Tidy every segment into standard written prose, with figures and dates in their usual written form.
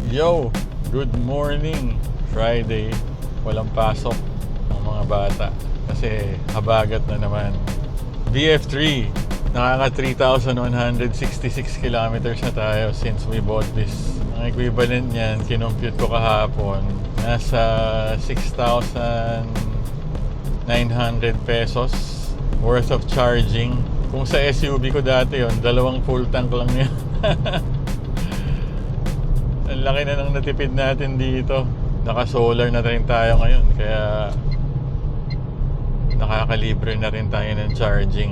Yo! Good morning! Friday. Walang pasok ng mga bata. Kasi habagat na naman. BF3. Nakaka 3,166 kilometers na tayo since we bought this. Ang equivalent niyan, kinompute ko kahapon, nasa 6,900 pesos worth of charging. Kung sa SUV ko dati yon, dalawang full tank lang yan. Ang laki na ng natipid natin dito. Naka-solar na rin tayo ngayon, kaya nakakalibre na rin tayo ng charging.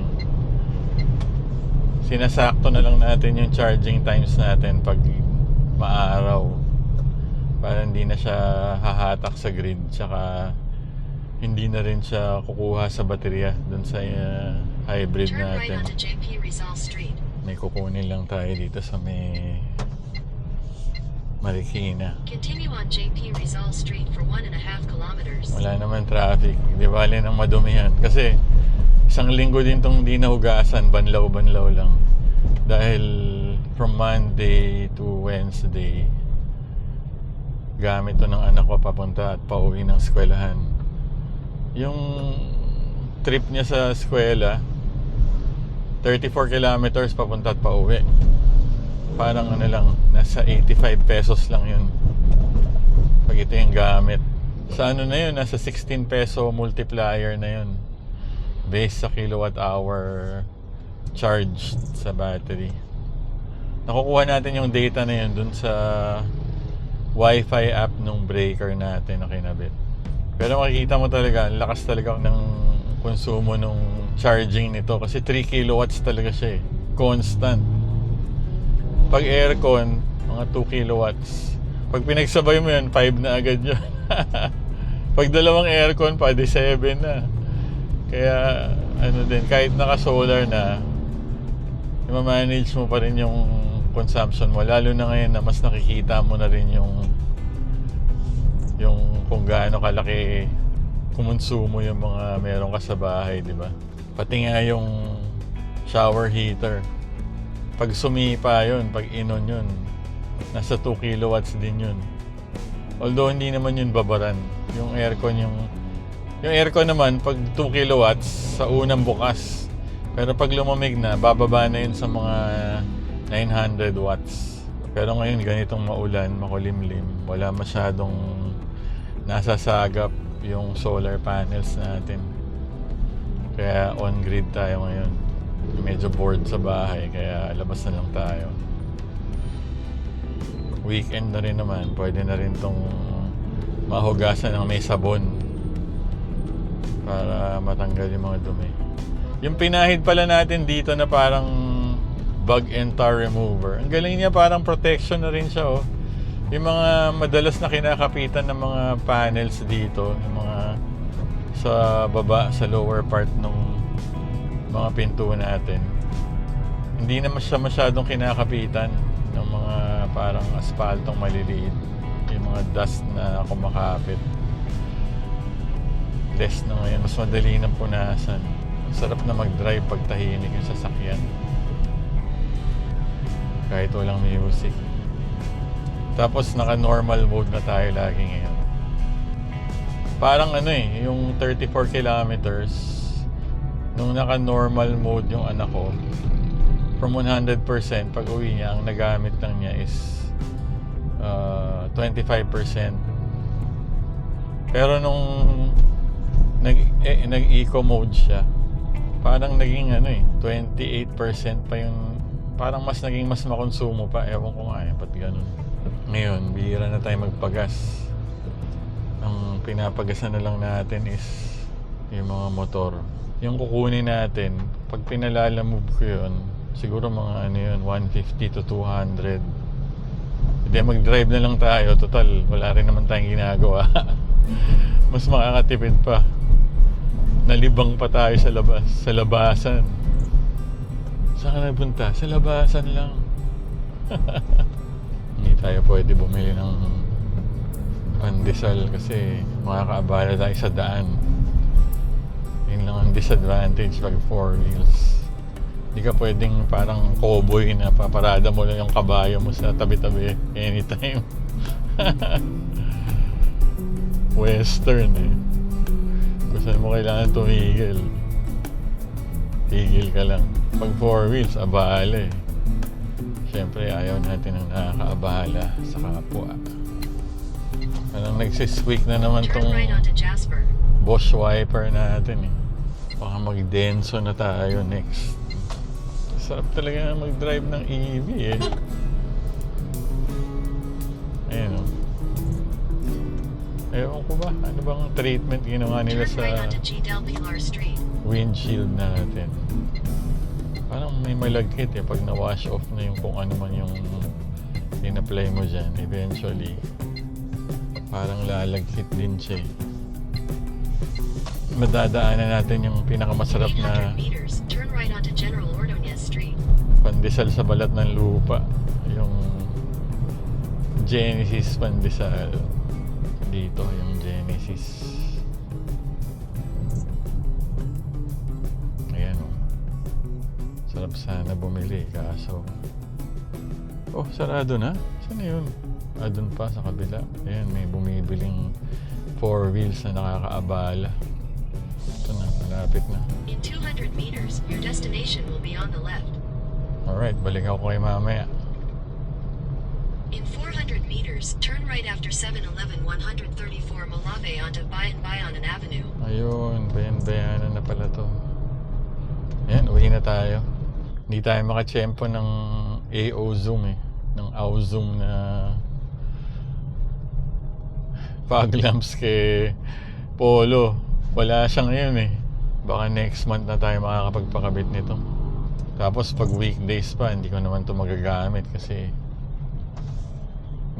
Sinasakto na lang natin yung charging times natin pag maaraw, para hindi na siya hahatak sa grid, tsaka hindi na rin siya kukuha sa baterya dun sa hybrid natin. May kukunin lang tayo dito sa may Marikina. Continue on JP Rizal Street for 1.5 kilometers. Wala naman traffic. Di bali nang madumihan. Kasi isang linggo din tong di nahugasan. Banlaw-banlaw lang. Dahil from Monday to Wednesday, gamit to ng anak ko papunta at pauwi ng eskwelahan. Yung trip niya sa eskwela, 34 kilometers papunta at pauwi. Parang ano lang, nasa 85 pesos lang yun pag ito yung gamit. Sa ano na yun, nasa 16 peso multiplier na yun based sa kilowatt hour charged sa battery. Nakukuha natin yung data na yun dun sa Wi-Fi app nung breaker natin na kinabit. Pero makikita mo talaga, ang lakas talaga ng konsumo nung charging nito kasi 3 kilowatts talaga siya eh. Constant. Pag aircon, mga 2 kilowatts. Pag pinagsabay mo yan, 5 na agad yun. Pag dalawang aircon pa, di 7 na. Kaya, ano din, kahit naka-solar na, i-manage mo pa rin yung consumption mo. Lalo na ngayon na mas nakikita mo na rin yung kung gaano kalaki kumonsumo yung mga meron ka sa bahay, di ba? Pati nga yung shower heater. Pag sumipa yun, pag inon yun, nasa 2 kilowatts din yun. Although hindi naman yun babaran. Yung aircon naman, pag 2 kilowatts, sa unang bukas. Pero pag lumamig na, bababa na yun sa mga 900 watts. Pero ngayon, ganitong maulan, makulimlim, wala masyadong nasasagap yung solar panels natin. Kaya on-grid tayo ngayon. Medyo bored sa bahay, kaya labas na lang tayo. Weekend na rin naman, pwede na rin tong mahugasan ng may sabon para matanggal yung mga dumi. Yung pinahid pala natin dito na parang bug and tar remover, ang galing niya, parang protection na rin siya, oh. Yung mga madalas na kinakapitan ng mga panels dito, yung mga sa baba, sa lower part ng mga pinto natin, hindi naman siya masyadong kinakapitan ng mga parang aspaltong maliliit, yung mga dust na kumakapit. Less na ngayon, mas madali ng punasan. Sarap na mag-drive pag tahimik yung sasakyan kahit walang music. Tapos naka-normal mode na tayo lagi ngayon. Parang ano eh, yung 34 kilometers, nung naka-normal mode yung anak ko, from 100%, pag uwi niya, ang nagamit lang niya is 25%. Pero nung nag-eco mode siya, parang naging 28% pa yung, parang mas makonsumo pa. Ewan ko nga ba't ganun. Ngayon, bihira na tayo magpagas. Ang pinapagasan na lang natin is yung mga motor. Yung kukunin natin, pag pinalala-move ko yun, siguro mga 150 to 200. Hindi, mag-drive na lang tayo. Total, wala rin naman tayong ginagawa. Mas makakatipid pa. Nalibang pa tayo sa labas, sa labasan. Saan ka nagpunta? Sa labasan lang. Hindi tayo pwede bumili ng pandesal kasi makakaabala tayo sa daan. Yun lang ang disadvantage pag 4 wheels. Hindi ka pwedeng parang cowboy na paparada mo lang yung kabayo mo sa tabi-tabi anytime. Western eh. Kung saan mo kailangan tumigil, tigil ka lang. Pag 4 wheels, abala eh. Siyempre, ayaw natin ng nakakaabala sa kapwa. Anong nagsisweak na naman Turn tong right onto Jasper. Bosch wiper natin eh. Baka mag-denso na tayo next. Sarap talaga mag-drive ng EV eh. Ayan o. Ewan ko ba, ano bang treatment ginawa nila Turn right sa onto G. Del Pilar Street. windshield natin? Parang may malagkit eh pag na-wash off na yung kung ano man yung in-apply mo dyan. Eventually, parang lalagkit din siya eh. Madadaanan natin yung pinakamasarap 800 na meters. Turn right onto General Ordonez Street. pandesal sa balat ng lupa. Yung Genesis pandesal. Dito yung Genesis. Ayan o. Sarap sana bumili kaso oh, sarado na? Saan na yun? Ah, dun pa sa kabila. Ayan, may bumibiling 4 wheels na nakakaabala. Ito na, malapit na. In 200 meters, your destination will be on the left. Alright, balik ako kay mamaya. In 400 meters, turn right after 7-Eleven 134 Malave onto Bayan-Bayanan Avenue. Ayun, bayan-bayanan na pala to. Ayan, uwi na tayo. Hindi tayo makatsyempo ng AO Zoom eh. Ng AO Zoom na fog lamps kay Polo. Wala siya ngayon eh. Baka next month na tayo makakapagpakabit nito. Tapos pag weekdays pa, hindi ko naman ito magagamit kasi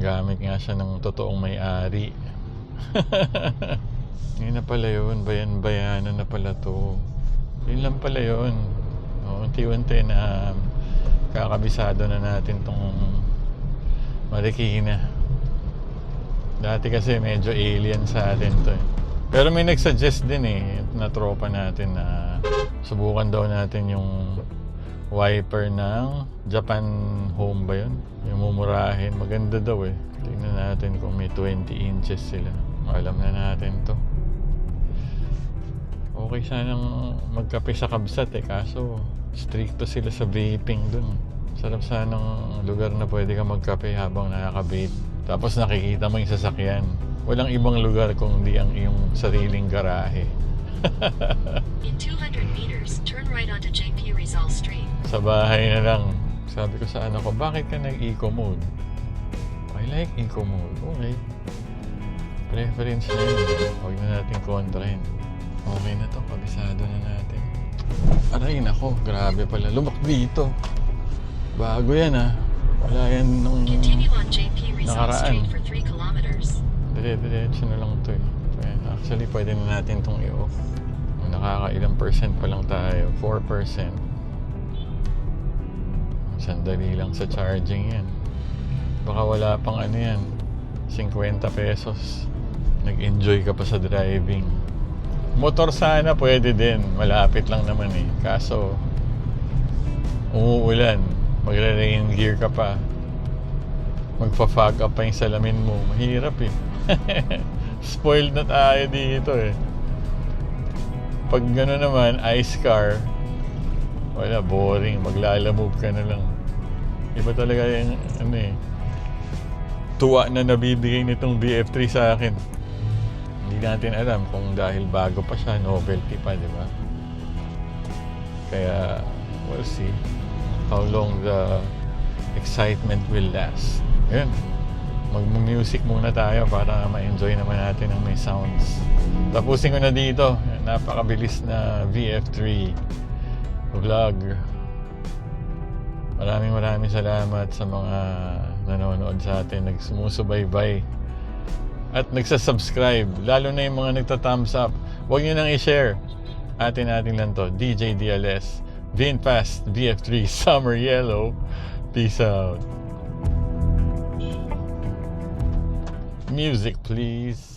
gamit nga siya ng totoong may-ari. Yun na pala yun, bayan-bayanan na pala to. Yun lang pala yun. Unti-unti na kakabisado na natin tong Marikina. Dati kasi medyo alien sa atin to eh. Pero may nagsuggest din eh na tropa natin na subukan daw natin yung wiper ng Japan Home ba yun? Yung mumurahin. Maganda daw eh. Tingnan natin kung may 20 inches sila. Alam na natin to. Okay sanang magkape sa kabsat eh. Kaso stricto sila sa vaping dun. Sarap sanang lugar na pwede ka magkape habang nakaka-vape. Tapos nakikita mo yung sasakyan. Walang ibang lugar kung di ang iyong sariling garahe. In 200 meters, turn right onto JP Rizal Street. Sa bahay na lang. Sabi ko sa anak ko, bakit ka nag-eco mode? I like eco mode. Okay. Preference na yun. Huwag na natin kontrahin. Okay na to. Kabisado na natin. Aray nako, grabe pala. Lumak dito. Bago yan ah. Wala yan nung Continue on JP Rizal nakaraan. Street for 3 kilometers. Dire-diretso na lang to eh. Actually, pwede na natin itong i-off. Nakakailang percent pa lang tayo. 4%. Sandali lang sa charging yan. Baka wala pang ano yan. 50 pesos. Nag-enjoy ka pa sa driving. Motor sana pwede din. Malapit lang naman eh. Kaso, umuulan. Magre-rain gear ka pa. Magpa-fog up pa yung salamin mo. Mahirap eh. Spoiled na tayo dito eh. Pag gano'n naman, ice car, wala, boring. Maglalamove ka na lang. Iba talaga yung ano eh. Tuwa na nabibigay nitong BF3 sa akin. Hindi natin alam kung dahil bago pa siya, novelty pa, di ba? Kaya, we'll see how long the excitement will last. Yun. Mag-music muna tayo para ma-enjoy naman natin ang may sounds. Tapusin ko na dito. Napakabilis na VF3 vlog. Maraming salamat sa mga nanonood sa atin, nagsumusubaybay at nagsasubscribe. Lalo na yung mga nagta-thumbs up. Huwag nyo nang i-share. Atin lang to. DJ DLS, VinFast, VF3, Summer Yellow. Peace out. Music, please.